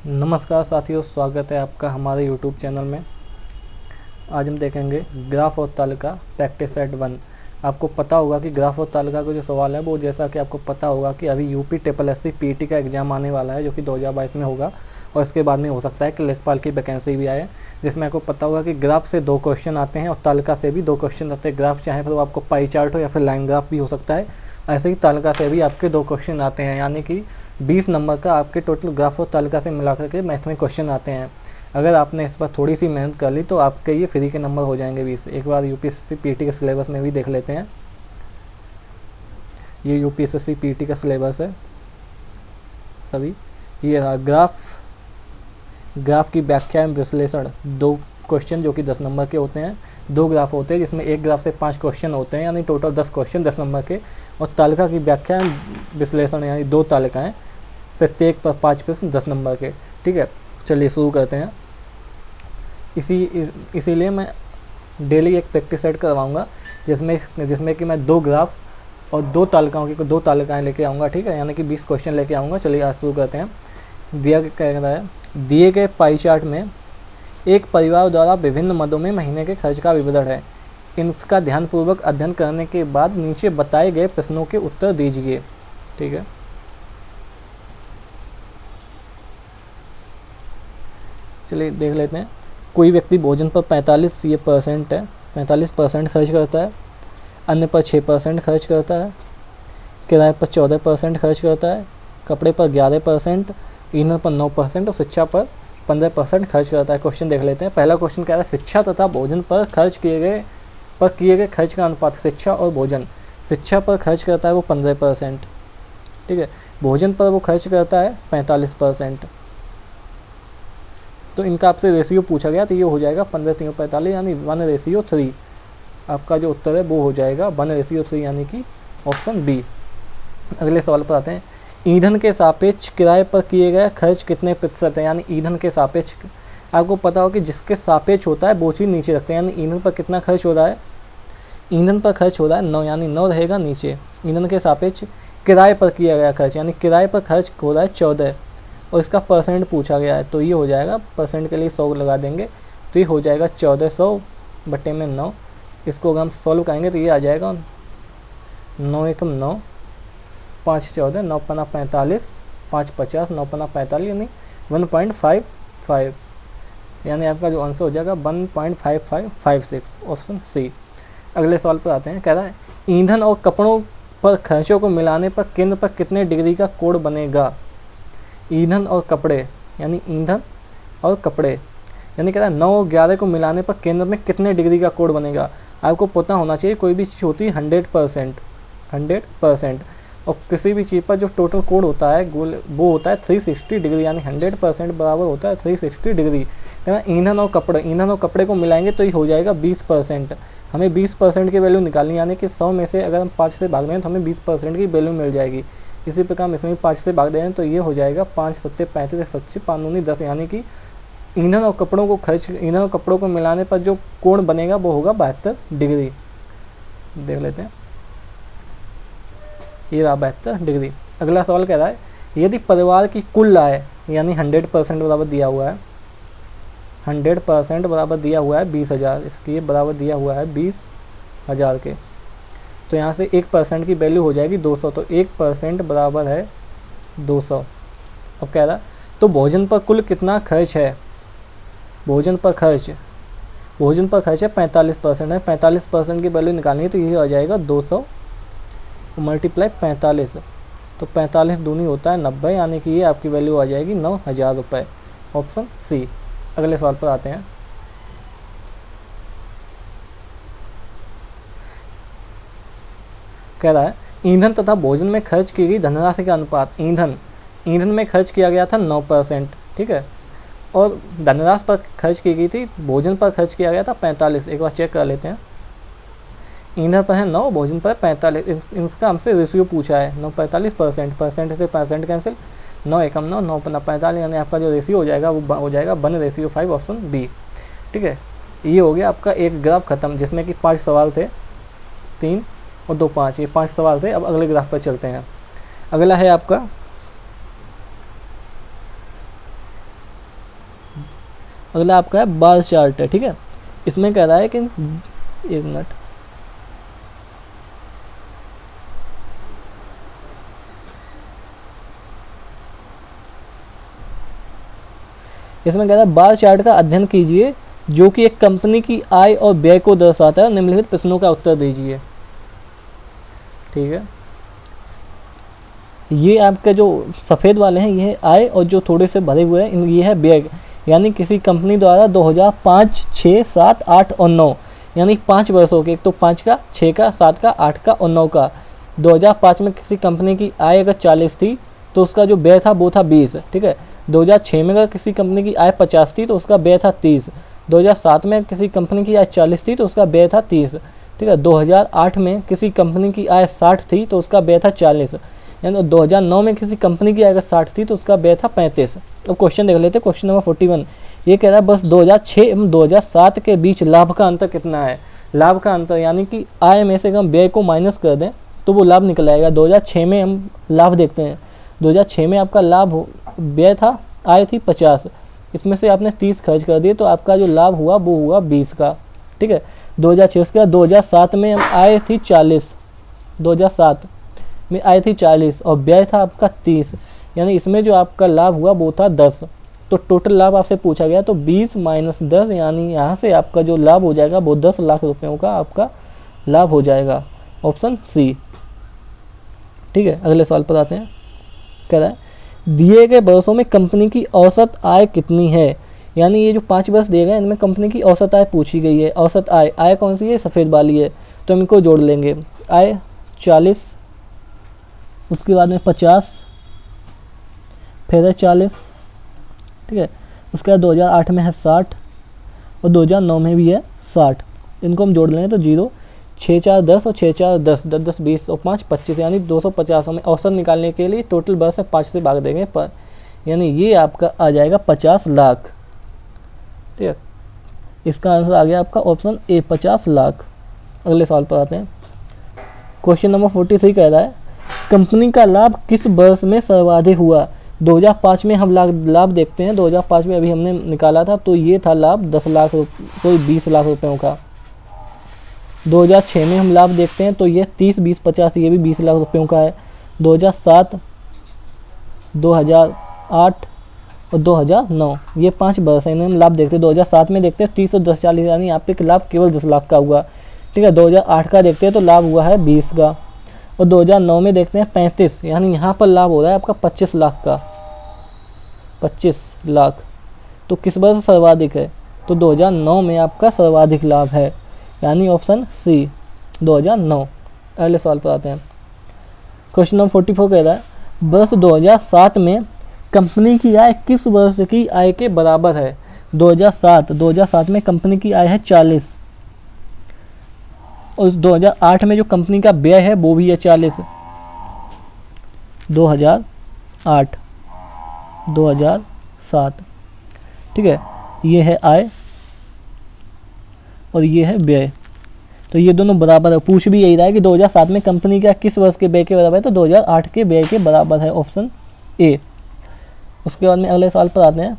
नमस्कार साथियों, स्वागत है आपका हमारे यूट्यूब चैनल में। आज हम देखेंगे ग्राफ और तालिका प्रैक्टिस सेट 1। आपको पता होगा कि ग्राफ और तालिका का जो सवाल है वो, जैसा कि आपको पता होगा कि अभी यूपी ट्रिपल एससी पीटी का एग्ज़ाम आने वाला है, जो कि 2022 में होगा। और इसके बाद में हो सकता है कि लेखपाल की वैकेंसी भी आए, जिसमें आपको पता होगा कि ग्राफ से 2 क्वेश्चन आते हैं और तालिका से भी 2 क्वेश्चन आते हैं। ग्राफ चाहे फिर वो आपको पाई चार्ट हो या फिर लाइन ग्राफ भी हो सकता है। ऐसे ही तालिका से भी आपके 2 क्वेश्चन आते हैं, यानी कि 20 नंबर का आपके टोटल ग्राफ और तालिका से मिलाकर के मैथ में क्वेश्चन आते हैं। अगर आपने इस पर थोड़ी सी मेहनत कर ली तो आपके ये फ्री के नंबर हो जाएंगे 20। एक बार यूपीएससी पीटी के सिलेबस में भी देख लेते हैं। ये यूपीएससी पीटी का सिलेबस है सभी। ये रहा ग्राफ की व्याख्या एवं विश्लेषण, 2 क्वेश्चन जो कि 10 नंबर के होते हैं। 2 ग्राफ होते हैं जिसमें एक ग्राफ से 5 क्वेश्चन होते हैं, यानी टोटल 10 क्वेश्चन 10 नंबर के। और तालिका की व्याख्या एवं विश्लेषण यानी 2 तालिकाएँ, प्रत्येक पर 5 प्रश्न 10 नंबर के। ठीक है, चलिए शुरू करते हैं। इसीलिए मैं डेली एक प्रैक्टिस सेट करवाऊँगा, जिसमें कि मैं 2 ग्राफ और 2 तालिकाएँ लेके आऊँगा। ठीक है, यानी कि 20 क्वेश्चन लेके आऊँगा। चलिए आज शुरू करते हैं। क्या कह रहा है, दिए गए पाई चार्ट में एक परिवार द्वारा विभिन्न मदों में महीने के खर्च का विवरण है। इसका ध्यानपूर्वक अध्ययन करने के बाद नीचे बताए गए प्रश्नों के उत्तर दीजिए। ठीक है, चलिए देख लेते हैं। कोई व्यक्ति भोजन पर 45% खर्च करता है, अन्य पर 6% खर्च करता है, किराए पर 14% खर्च करता है, कपड़े पर 11%, ईंधन पर 9% और शिक्षा पर 15% खर्च करता है। क्वेश्चन देख लेते हैं। पहला क्वेश्चन कह रहा है शिक्षा तथा भोजन पर किए गए खर्च का अनुपात। शिक्षा और भोजन, शिक्षा पर खर्च करता है वो 15%। ठीक है, भोजन पर वो खर्च करता है 45%। तो इनका आपसे रेशियो पूछा गया, तो ये हो जाएगा 15 3 45, यानी 1:3। आपका जो उत्तर है वो हो जाएगा 1:3, यानी कि ऑप्शन बी। अगले सवाल पर आते हैं। ईंधन के सापेक्ष किराए पर किए गए खर्च कितने प्रतिशत है, यानी ईंधन के सापेक्ष। आपको पता हो कि जिसके सापेक्ष होता है वो चीज़ नीचे रखते हैं, यानी ईंधन पर कितना खर्च हो रहा है। ईंधन पर खर्च हो रहा है 9, यानी 9 रहेगा नीचे। ईंधन के सापेक्ष किराए पर किया गया खर्च, यानी किराए पर खर्च हो रहा है 14, और इसका परसेंट पूछा गया है, तो ये हो जाएगा, परसेंट के लिए 100 लगा देंगे, तो ये हो जाएगा 1400 बटे में 9। इसको अगर हम सॉल्व करेंगे तो ये आ जाएगा 9 एकम 9, 5 14, 9 पन्ना 45, 5 50, 9 पन्ना 45, यानी 1.55, यानी आपका जो आंसर हो जाएगा 1.5556, ऑप्शन सी। अगले सवाल पर आते हैं। कह रहा है ईंधन और कपड़ों पर खर्चों को मिलाने पर केंद्र पर कितने डिग्री का कोण बनेगा। ईंधन और कपड़े, यानी ईंधन और कपड़े, यानी कह रहा है 9 और 11 को मिलाने पर केंद्र में कितने डिग्री का कोण बनेगा। आपको पता होना चाहिए कोई भी चीज़ होती है 100%, और किसी भी चीज़ पर जो टोटल कोण होता है वो होता है 360 डिग्री, यानी 100% बराबर होता है 360 डिग्री। है ना। ईंधन और कपड़े को मिलाएंगे तो ये हो जाएगा 20%। हमें 20% की वैल्यू निकालनी, यानी कि 100 में से अगर हम 5 से भाग दें तो हमें 20% की वैल्यू मिल जाएगी। इसी प्रकार इसमें भी 5 से भाग दें तो ये हो जाएगा 5 7 35, 7 5 9 10, यानी कि ईंधन और कपड़ों को मिलाने पर जो कोण बनेगा वो होगा 72 डिग्री। देख लेते हैं, ये रहा 72 डिग्री। अगला सवाल कह रहा है यदि परिवार की कुल आय, यानी 100% बराबर दिया हुआ है, 100% बराबर दिया हुआ है 20,000, इसकी बराबर दिया हुआ है 20,000 के, तो यहाँ से 1% की वैल्यू हो जाएगी 200, तो 1% बराबर है 200। अब कह रहा तो भोजन पर कुल कितना खर्च है। भोजन पर खर्च है 45% है। 45% की वैल्यू निकालनी है तो ये आ जाएगा 200 मल्टीप्लाई 45, तो 45 दूनी होता है 90, यानी कि ये आपकी वैल्यू आ जाएगी 9,000 रुपये, ऑप्शन सी। अगले सवाल पर आते हैं। कह रहा है ईंधन तथा भोजन में खर्च की गई धनराशि का अनुपात। ईंधन में खर्च किया गया था 9%, ठीक है, और धनराशि पर खर्च की गई थी, भोजन पर खर्च किया गया था 45। एक बार चेक कर लेते हैं। ईंधन पर है 9, भोजन पर 45। इसका हमसे रेशियो पूछा है 9 45%, परसेंट से परसेंट कैंसिल, 9 एकम 9, 9 पन्ना 45, यानी आपका जो रेशियो हो जाएगा वो हो जाएगा 1:5, ऑप्शन बी। ठीक है, ये हो गया आपका एक ग्राफ खत्म, जिसमें कि 5 सवाल थे, 3 और 2 5, ये 5 सवाल थे। अब अगले ग्राफ पर चलते हैं। अगला है आपका अगला आपका है बार चार्ट है, ठीक है। इसमें कह रहा है कि 1 मिनट, इसमें कह रहा है बार चार्ट का अध्ययन कीजिए जो कि एक कंपनी की आय और व्यय को दर्शाता है, निम्नलिखित प्रश्नों का उत्तर दीजिए, ठीक है। ये आपके जो सफ़ेद वाले हैं ये है आय, और जो थोड़े से भरे हुए हैं ये है व्यय, यानी किसी कंपनी द्वारा 2005, 6, 7, 8 और 9 यानी 5 वर्षों के, एक तो 5 का, 6 का, 7 का, 8 का और 9 का। 2005 में किसी कंपनी की आय अगर 40 थी तो उसका जो व्यय था वो था 20, ठीक है। 2006 में अगर किसी कंपनी की आय 50 थी तो उसका व्यय था 30। 2007 में किसी कंपनी की आय 40 थी तो उसका व्यय था 30, ठीक है। 2008 में किसी कंपनी की आय 60 थी तो उसका व्यय था 40, यानी 2009 में किसी कंपनी की आय अगर 60 थी तो उसका व्यय था 35। अब क्वेश्चन देख लेते हैं, क्वेश्चन नंबर 41। ये कह रहा है बस 2006 एवं 2007 के बीच लाभ का अंतर कितना है। लाभ का अंतर यानी कि आय में से हम व्यय को माइनस कर दें तो वो लाभ निकल आएगा। 2006 में हम लाभ देखते हैं, 2006 में आपका लाभ व्यय था, आय थी 50, इसमें से आपने 30 खर्च कर दिए तो आपका जो लाभ हुआ वो हुआ 20 का, ठीक है। 2006 उसके बाद 2007 में हम आय थी 40, 2007 में आय थी 40 और व्यय था आपका 30, यानी इसमें जो आपका लाभ हुआ वो था 10। तो टोटल लाभ आपसे पूछा गया तो 20 माइनस 10, यानी यहाँ से आपका जो लाभ हो जाएगा वो 10 लाख रुपयों का आपका लाभ हो जाएगा, ऑप्शन सी, ठीक है। अगले सवाल पर आते हैं। कह रहा है दिए गए वर्षों में कंपनी की औसत आय कितनी है, यानी ये जो 5 वर्ष दिए गए इनमें कंपनी की औसत आय पूछी गई है। औसत आय, आय कौन सी है, सफ़ेद वाली है, तो हम इनको जोड़ लेंगे। आय 40, उसके बाद में 50, फिर है 40, ठीक है। उसके बाद 2008 में है 60 और 2009 में भी है 60, इनको हम जोड़ लेंगे तो 0, 6 4 10 और 6 4 10, 10 10 20 और 5 25, यानी 250 में औसत निकालने के लिए टोटल वर्ष है 5 से भाग देंगे पर, यानी ये आपका आ जाएगा 50 लाख, ठीक है। इसका आंसर आ गया आपका ऑप्शन ए, 50 लाख। अगले सवाल पर आते हैं। क्वेश्चन नंबर 43 कह रहा है कंपनी का लाभ किस वर्ष में सर्वाधिक हुआ। 2005 में हम लाभ देखते हैं, 2005 में अभी हमने निकाला था तो ये था लाभ 20 लाख रुपयों का। 2006 में हम लाभ देखते हैं तो ये 30, 20, 50 ये भी 20 लाख रुपयों का है। 2007, 2008 और 2009 ये 5 वर्ष हैं, इन्हें हम लाभ देखते हैं। 2007 में देखते हैं 30 और 10 40, यानी यहाँ पे लाभ केवल 10 लाख का हुआ, ठीक है। 2008 का देखते हैं तो लाभ हुआ है 20 का, और 2009 में देखते हैं 35, यानी यहाँ पर लाभ हो रहा है आपका 25 लाख का, 25 लाख। तो किस वर्ष सर्वाधिक है, तो 2009 में आपका सर्वाधिक लाभ है, यानी ऑप्शन सी 2009। अगले सवाल पर आते हैं। क्वेश्चन नंबर 44 कह रहा है वर्ष 2007 में कंपनी की आय किस वर्ष की आय के बराबर है। 2007 में कंपनी की आय है 40, और 2008 में जो कंपनी का व्यय है वो भी है 40। 2008, 2007, ठीक है। ये है आय और ये है व्यय, तो ये दोनों बराबर है। पूछ भी यही रहा है कि 2007 में कंपनी का किस वर्ष के व्यय के बराबर है, तो 2008 के व्यय के बराबर है, ऑप्शन ए। उसके बाद में अगले सवाल पर आते हैं।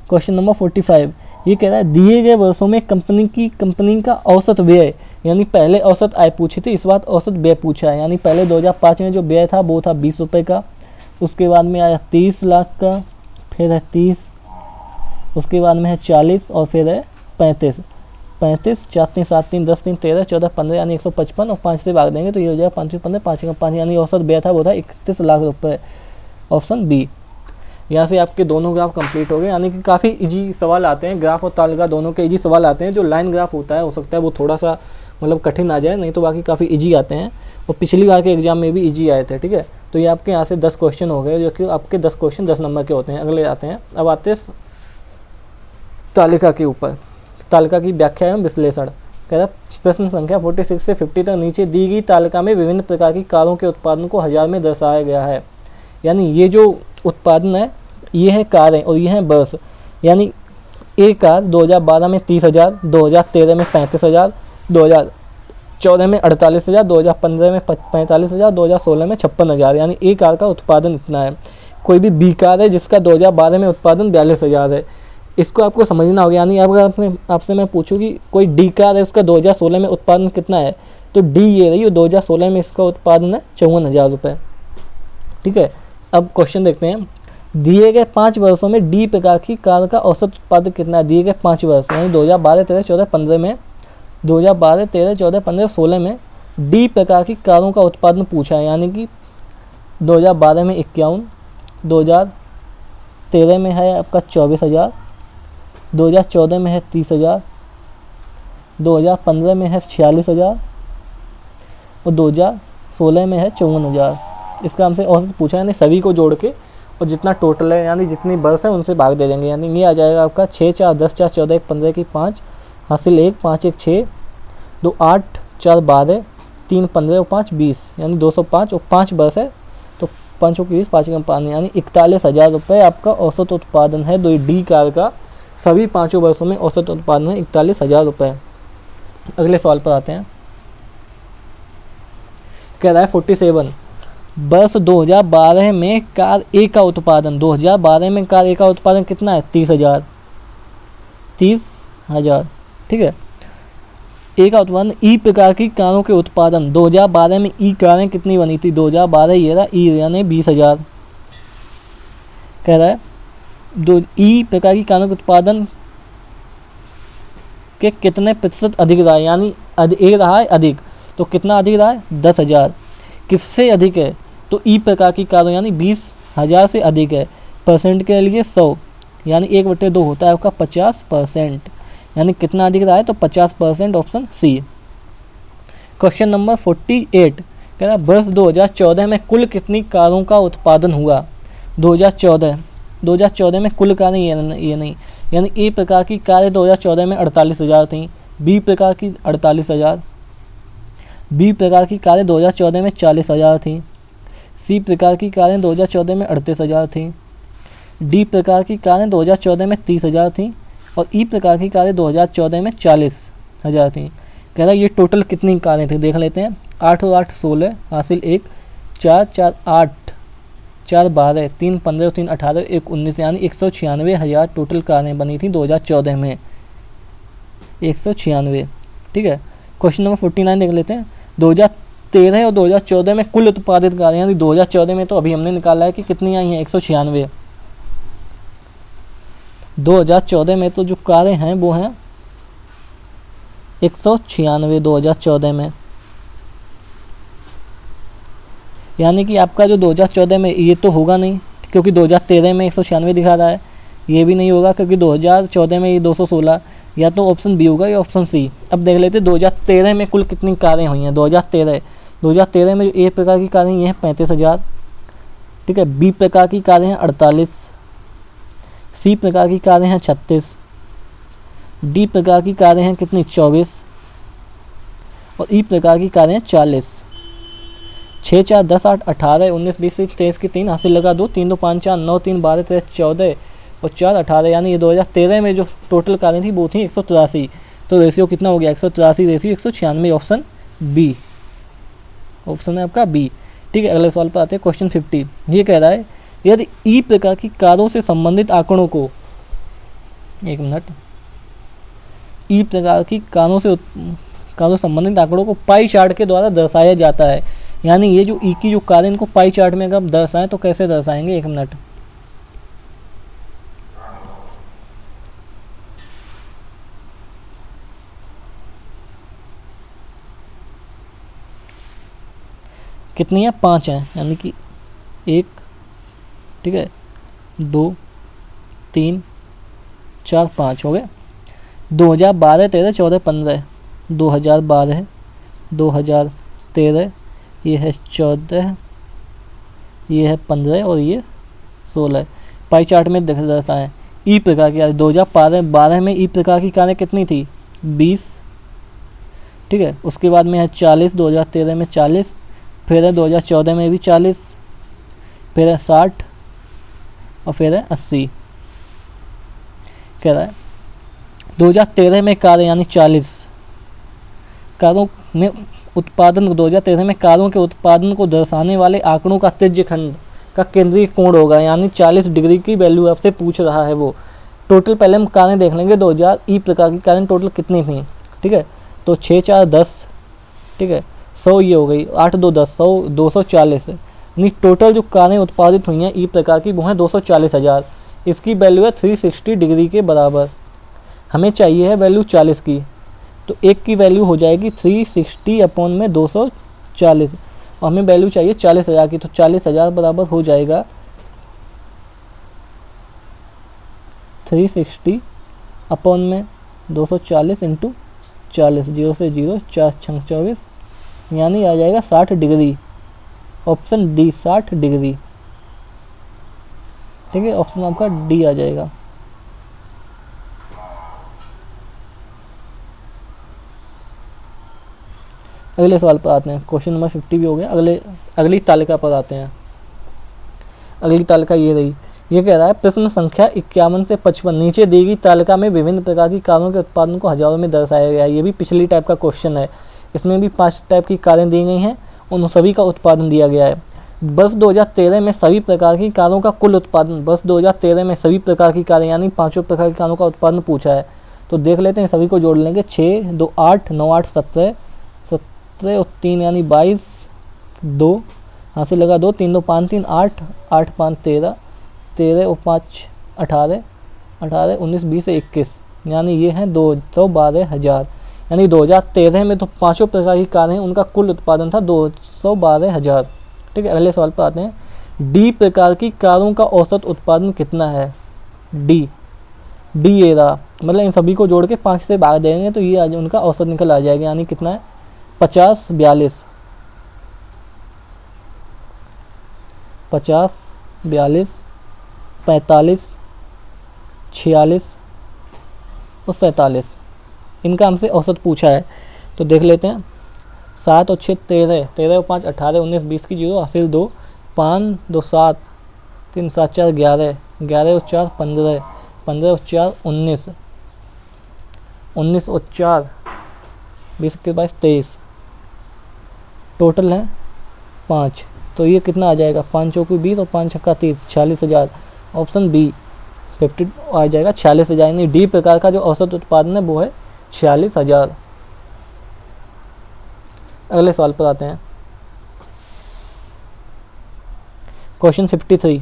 क्वेश्चन नंबर 45 ये कह रहा है दिए गए वर्षों में कंपनी का औसत व्यय, यानी पहले औसत आय पूछी थी, इस बार औसत व्यय पूछा है। यानी पहले 2005 में जो व्यय था वो था 20 रुपये का, उसके बाद में आया 30 लाख का, फिर है 30, उसके बाद में है 40 और फिर है 35। 35, 4 3 7 3 10 3 13 14 15, यानी 155 और 5 से भाग देंगे तो ये हो जाएगा 5 15 5 5, यानी औसत व्यय था वो था 31 लाख रुपये, ऑप्शन बी। यहाँ से आपके दोनों ग्राफ कंप्लीट हो गए, यानी कि काफ़ी इजी सवाल आते हैं, ग्राफ और तालिका दोनों के इजी सवाल आते हैं। जो लाइन ग्राफ होता है हो सकता है वो थोड़ा सा मतलब कठिन आ जाए, नहीं तो बाकी काफ़ी इजी आते हैं, और पिछली बार के एग्जाम में भी इजी आए थे, ठीक है। तो ये आपके यहाँ से 10 क्वेश्चन हो गए, जो कि आपके 10 क्वेश्चन 10 नंबर के होते हैं। अगले आते हैं, अब आते हैं तालिका के ऊपर, तालिका की व्याख्या एवं विश्लेषण। कह रहा प्रश्न संख्या 46 से 50 तक नीचे दी गई तालिका में विभिन्न प्रकार की कारों के उत्पादन को हजार में दर्शाया गया है। यानी ये जो उत्पादन है ये है कारें और ये है वर्ष, यानी एक कार 2012 में 30,000, 2013 में 35,000, 2014 में 48,000, 2015 में 45,000, 2016 में 56,000, यानी एक कार का उत्पादन इतना है। कोई भी बी कार है जिसका 2012 में उत्पादन 42,000 है, इसको आपको समझना होगा। यानी अगर आपसे मैं पूछूँ कि कोई डी कार है, उसका 2016 में उत्पादन कितना है, तो डी ये रही, 2016 में इसका उत्पादन है 54,000 रुपये। ठीक है, अब क्वेश्चन देखते हैं। दिए गए 5 वर्षों में डी प्रकार की कार का औसत उत्पादन कितना है। दिए गए 5 वर्ष यानी 2012, 13, 14, 15 में, 2012, 13, 14, 15, 16 में डी प्रकार की कारों का उत्पादन पूछा है। यानी कि 2012 में 51, 2013 में है आपका 24,000, 2014 में है 30,000, 2015 में है 46,000 और 2016 में है 54,000। इसका हमसे औसत पूछा है, यानी सभी को जोड़ के और जितना टोटल है यानी जितनी बर्स है उनसे भाग दे देंगे। यानी ये आ जाएगा आपका 6, 4, 10, 4, 14, 1, 15 की 5 हासिल 1, 5, 1, 6, 2, 8, 4, 12, 3, 15 और 5, 20 यानी 205 और 5 बर्स है तो 5 और 20, 5 कम पानी यानी 41,000 रुपये आपका औसत उत्पादन है डी कार का। सभी 5 वर्षों में औसत उत्पादन है 41,000 रुपये। अगले सवाल पर आते हैं। कह रहा है 47 वर्ष 2012 में कार ए का उत्पादन, 2012 में कार ए का उत्पादन कितना है 30,000। ठीक है, ए का उत्पादन। ई प्रकार की कारों के उत्पादन 2012 में ई कारें कितनी बनी थी, 2012 ये रहा ई यानी 20,000। कह रहा है ई प्रकार की कारों के उत्पादन के कितने प्रतिशत अधिक रहा है, यानी ए रहा है अधिक, तो कितना अधिक रहा है 10,000। किससे अधिक है, तो ई प्रकार की कारों यानी 20,000 से अधिक है। परसेंट के लिए 100 यानी 1/2 होता है आपका 50%, यानी कितना अधिक रहा है तो 50%, ऑप्शन सी। क्वेश्चन नंबर 48 कह रहा है वर्ष 2014 में कुल कितनी कारों का उत्पादन हुआ। 2014 में कुल कारें ये नहीं, यानी ए प्रकार की कारें 2014 में 48,000 थी, बी प्रकार की 48,000, बी प्रकार की कारें 2014 में 40,000 थी, सी प्रकार की कारें 2014 में 38,000 थी, डी प्रकार की कारें 2014 में 30,000 थी और ई प्रकार की कारें 2014 में 40,000 थी। कह रहा है ये टोटल कितनी कारें थी, देख लेते हैं। 8 और 8 16 हासिल 1, 4, 4, 8, 4, 12, 3, 15, 3, 18, 1, 19 यानी 196,000 टोटल कारें बनी थी 2014 में, 196। ठीक है, क्वेश्चन नंबर 49 देख लेते हैं। 2013 और 2014 में कुल उत्पादित कारें, यानी 2014 में तो अभी हमने निकाला है कि कितनी आई हैं 196। 2014 में तो जो कारें हैं वो हैं 196 2014 में, यानी कि आपका जो 2014 में ये तो होगा नहीं क्योंकि 2013 में 196 दिखा रहा है, ये भी नहीं होगा क्योंकि 2014 में ये 216, या तो ऑप्शन बी होगा या ऑप्शन सी। अब देख लेते हैं 2013 में कुल कितनी कारें हुई हैं। 2013 में जो ए प्रकार की कारें ये हैं 35,000। ठीक है, बी प्रकार की कारें हैं 48, सी प्रकार की कारें हैं 36, डी प्रकार की कारें हैं कितनी 24 और ई प्रकार की कारें हैं 40। 6, 4, 10, 8, 18, 19, 20, 23 की 3 हासिल लगा 2, 3, 2, 5, 4, 9, 3, 12, 13, 14 और 4, 18 यानी ये 2013 में जो टोटल कारें थी वो थी 183। तो रेशियो कितना हो गया 183 रेशियो 196, ऑप्शन बी, ऑप्शन है आपका बी। ठीक है, अगले सवाल पर आते हैं। क्वेश्चन 50 ये कह रहा है यदि ई प्रकार की कारों से संबंधित आंकड़ों को, एक मिनट, ई प्रकार की कारों से संबंधित आंकड़ों को पाई चार्ट के द्वारा दर्शाया जाता है, यानी ये जो ई की जो कारें इनको पाई चार्ट में अगर दर्शाएं तो कैसे दर्शाएंगे, एक मिनट। कितनी है 5 हैं, यानी कि 1, ठीक है, 2, 3, 4, 5 हो गए। 2012, 13, 14, 15, 2012, 2013, ये है 14, ये है 15 और ये 16 पाई चार्ट में दर्शाएं। ई प्रकार की 2012 में ई प्रकार की कारें कितनी थी 20। ठीक है, उसके बाद में है 40, 2013 में 40, फिर है 2014 में भी 40, फिर है 60 और फिर है 80। कह रहा है 2013 में कारें यानी 40 कारों में उत्पादन, 2013 में कारों के उत्पादन को दर्शाने वाले आंकड़ों का त्रिज्य खंड का केंद्रीय कोण होगा, यानी 40 डिग्री की वैल्यू आपसे पूछ रहा है वो। टोटल पहले हम कारें देख लेंगे 2000 ई प्रकार की कारें टोटल कितनी थी, ठीक है। तो 6 4 10, ठीक है, 100 ये हो गई, 8 2 10, 100 240, यानी टोटल जो कारें उत्पादित हुई हैं ई प्रकार की वो हैं 240,000। इसकी वैल्यू है 360 डिग्री के बराबर। हमें चाहिए है वैल्यू 40 की, तो एक की वैल्यू हो जाएगी 360 अपॉन में 240, और हमें वैल्यू चाहिए 40,000 की, तो 40,000 बराबर हो जाएगा 360 अपॉन में 240 इंटू 40, 0 से 0, 4 6 24, यानी आ जाएगा 60 डिग्री। ऑप्शन डी 60 डिग्री, ठीक है, ऑप्शन आपका डी आ जाएगा। अगले सवाल पर आते हैं, क्वेश्चन नंबर 50 भी हो गया। अगली तालिका पर आते हैं। अगली तालिका ये रही, ये कह रहा है प्रश्न संख्या 51 से 55 नीचे दी गई तालिका में विभिन्न प्रकार की कारों के उत्पादन को हजारों में दर्शाया गया है। ये भी पिछली टाइप का क्वेश्चन है, इसमें भी 5 टाइप की कारें दी गई हैं, उन सभी का उत्पादन दिया गया है। वर्ष 2013 में सभी प्रकार की कारों का कुल उत्पादन, वर्ष 2013 में सभी प्रकार की कारें यानी 5 प्रकार की कारों का उत्पादन पूछा है। तो देख लेते हैं, सभी को जोड़ लेंगे। 6 2 8 9 8 17, 17 और 3 यानी 22, 2 यहाँ से लगा 2, 3 2 5 3 8, 8 5 13, 13 और 5 18, 18 19 20 21, यानी ये हैं 212,000। यानी 2013 में तो 5 प्रकार की कारें हैं, उनका कुल उत्पादन था 212,000। ठीक है, अगले सवाल पर आते हैं। डी प्रकार की कारों का औसत उत्पादन कितना है? डी ये रहा, मतलब इन सभी को जोड़ के 5 से भाग देंगे तो ये आज उनका औसत निकल आ जाएगा, यानी कितना है 50 42, 50 42 45 46 और 47, इनका हमसे औसत पूछा है। तो देख लेते हैं। 7 और 6 13, 13 और 5 18, 19 20 की 0 हासिल 2, 5 2 7, 3 7 4 11, 11 और 4 15, 15 और 4 19, 19 और 4 20 के 22 23, टोटल है 5। तो ये कितना आ जाएगा 5 चौकी 20 और 5 छक्का 30, 46,000। ऑप्शन बी 50 आ जाएगा 46,000, यानी डी प्रकार का जो औसत उत्पादन है वो है 46,000। अगले सवाल पर आते हैं। क्वेश्चन 53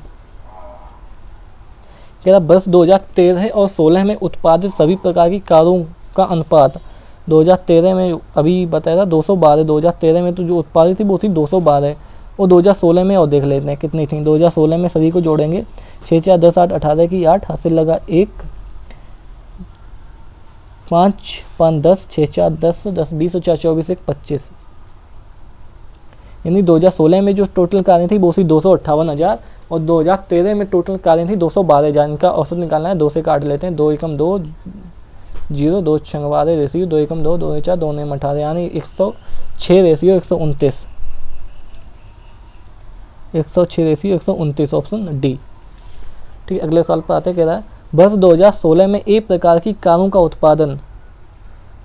कह रहा वर्ष 2013 और 16 में उत्पादित सभी प्रकार की कारों का अनुपात। 2013 में अभी बताया था 212, 2013 में तो जो उत्पादित थी वो थी 212, और 2016 में और देख लेते हैं कितनी थी। 2016 में सभी को जोड़ेंगे। 6 4 10 8 18 की 8 हासिल लगा 1, 5 5 10, 6 4 10 10 20 और 4 24 1 25, यानी 2016 में जो टोटल कारें थी वो थी 258,000, और 2013 में टोटल कारें थी 212,000। इनका औसत निकालना है, 2 से काट लेते हैं। 2 एकम 2 0, 2 छंग 12 रेशियो, 2 एकम 2, 2 4 2 9 18, यानी 106 रेशियो 129, 106 रेशियो 129, ऑप्शन डी। ठीक है, अगले साल पर आते कह रहा है वर्ष 2016 में एक प्रकार की कारों का उत्पादन।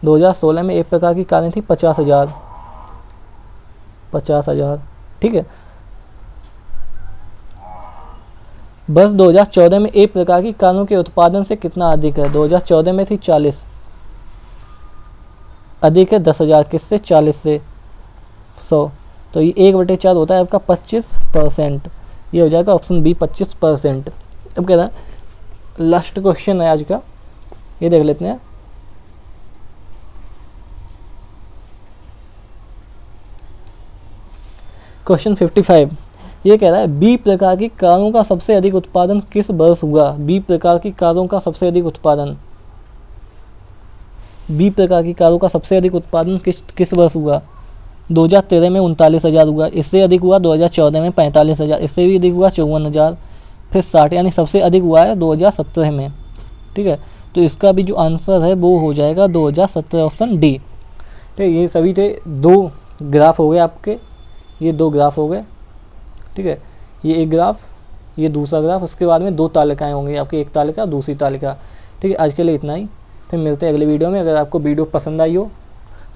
2016 में एक प्रकार की कारें थी 50,000, 50,000। ठीक है, वर्ष 2014 में एक प्रकार की कारों के उत्पादन से कितना अधिक है? 2014 में थी 40, अधिक है 10,000, किससे? 40 से 100, तो ये 1/4 होता है आपका 25%, ये हो जाएगा ऑप्शन बी 25%। अब कह रहा है लास्ट क्वेश्चन है आज का, ये देख लेते हैं। क्वेश्चन 55 ये कह रहा है बी प्रकार की कारों का सबसे अधिक उत्पादन किस वर्ष हुआ? बी प्रकार की कारों का सबसे अधिक उत्पादन, बी प्रकार की कारों का सबसे अधिक उत्पादन किस वर्ष हुआ? 2013 में 39,000 हुआ, इससे अधिक हुआ 2014 में 45,000, इससे भी अधिक हुआ 54,000, फिर 60, यानी सबसे अधिक हुआ है 2017 में। ठीक है, तो इसका भी जो आंसर है वो हो जाएगा 2017, ऑप्शन डी। ठीक है, ये सभी थे 2 ग्राफ हो गए आपके, ये 2 ग्राफ हो गए। ठीक है, ये एक ग्राफ, ये दूसरा ग्राफ, उसके बाद में 2 तालिकाएँ होंगी आपकी, एक तालिका दूसरी तालिका। ठीक है, आज के लिए इतना ही, फिर मिलते हैं अगले वीडियो में। अगर आपको वीडियो पसंद आई हो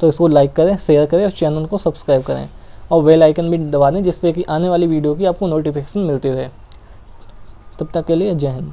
तो इसको लाइक करें, शेयर करें और चैनल को सब्सक्राइब करें, और बेल आइकन भी दबा दें जिससे कि आने वाली वीडियो की आपको नोटिफिकेशन मिलती रहे। तब तक के लिए जय हिंद।